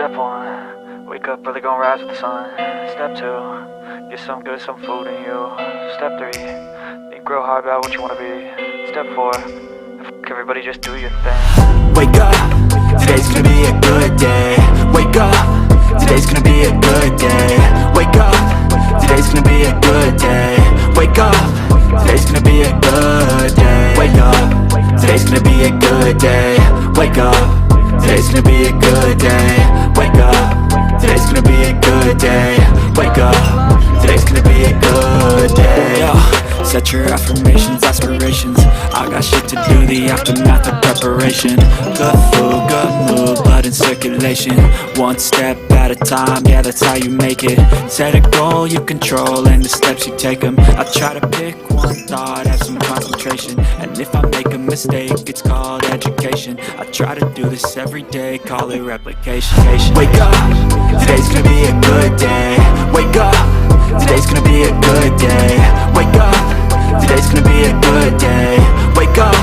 Step 1, wake up early, gonna rise with the sun. Step 2, get some good, some food in you. Step 3, think real hard about what you wanna be. Step 4, everybody just do your thing. Wake up, today's gonna be a good day. Wake up, today's gonna be a good day. Wake up, today's gonna be a good day. Wake up, today's gonna be a good day. Wake up, today's gonna be a good day. Wake up, today's gonna be a good day. Wake up, today's gonna be a good day. Wake up, today's gonna be a good day. Yo, set your affirmations, aspirations. I got shit to do, the aftermath of preparation. Good food, good mood, blood in circulation. One step at a time, yeah, that's how you make it. Set a goal you control and the steps you take them. I try to pick one thought, have some concentration. And if I make a mistake, it's called education. I try to do this every day, call it replication. Wake up, today's gonna be a good day. Wake up, today's gonna be a good day. Wake up, today's gonna be a good day. Wake up,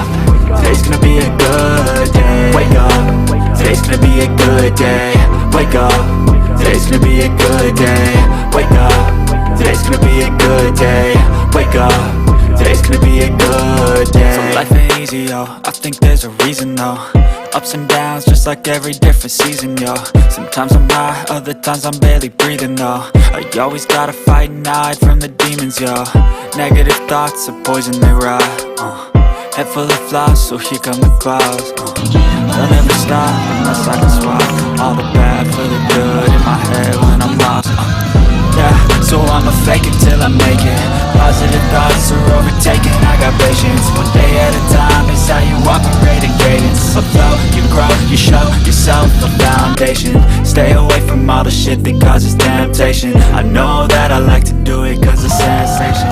today's gonna be a good day. Wake up, today's gonna be a good day. Wake up, today's gonna be a good day. Wake up, today's gonna be a good day. Wake up, today's gonna be a good day. So life ain't easy, yo, I think there's a reason though. Ups and downs, just like every different season, yo. Sometimes I'm high, other times I'm barely breathing, though. I always gotta fight and hide from the demons, yo. Negative thoughts are poison, they rot. Head full of flies, so here come the clouds. They'll never stop unless I can swap all the bad for the good in my head when I'm lost. Yeah, so I'ma fake it till I make it. Positive thoughts are overtaken, I got patience. One day at a time is how you operate in cadence. So flow, you grow, you show yourself a foundation. Stay away from all the shit that causes temptation. I know that I like to do it cause it's sensation.